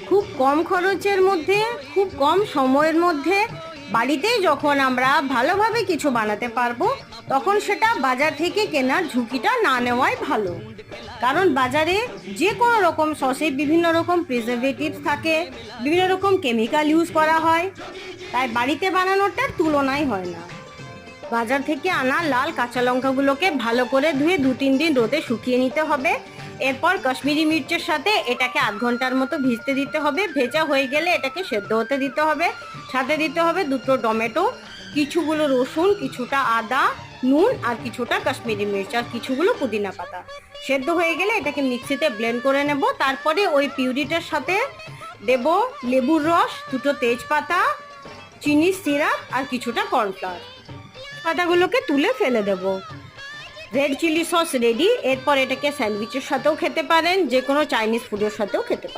খুব কম খরচের মধ্যে, খুব কম সময়ের মধ্যে বাড়িতেই যখন আমরা ভালোভাবে কিছু বানাতে পারবো, তখন সেটা বাজার থেকে কেনার ঝুঁকিটা না নেওয়াই ভালো। কারণ বাজারে যে কোনো রকম সসে বিভিন্ন রকম প্রিজারভেটিভস থাকে, বিভিন্ন রকম কেমিক্যাল ইউজ করা হয়, তাই বাড়িতে বানানোটার তুলনাই হয় না। বাজার থেকে আনা লাল কাঁচা লঙ্কাগুলোকে ভালো করে ধুয়ে 2-3 দিন রোদে শুকিয়ে নিতে হবে। এরপর কাশ্মীরি মির্চের সাথে এটাকে আধ ঘন্টার মতো ভিজতে দিতে হবে। ভেজা হয়ে গেলে এটাকে সেদ্ধ হতে দিতে হবে। সাথে দিতে হবে 2টো টমেটো, কিছুগুলো রসুন, কিছুটা আদা, নুন আর কিছুটা কাশ্মীরি মির্চ আর কিছুগুলো পুদিনা পাতা। সেদ্ধ হয়ে গেলে এটাকে মিক্সিতে ব্লেন্ড করে নেব। তারপরে ওই পিউরিটার সাথে দেব লেবুর রস, 2টো তেজপাতা, চিনির সিরাপ আর কিছুটা কর্নফ্লাওয়ার। পাতাগুলোকে তুলে ফেলে দেব। Red chilli sauce ready. এরপর এটাকে স্যান্ডউইচের সাথেও খেতে পারেন, যে কোনো চাইনিজ ফুডের সাথেও খেতে পারেন।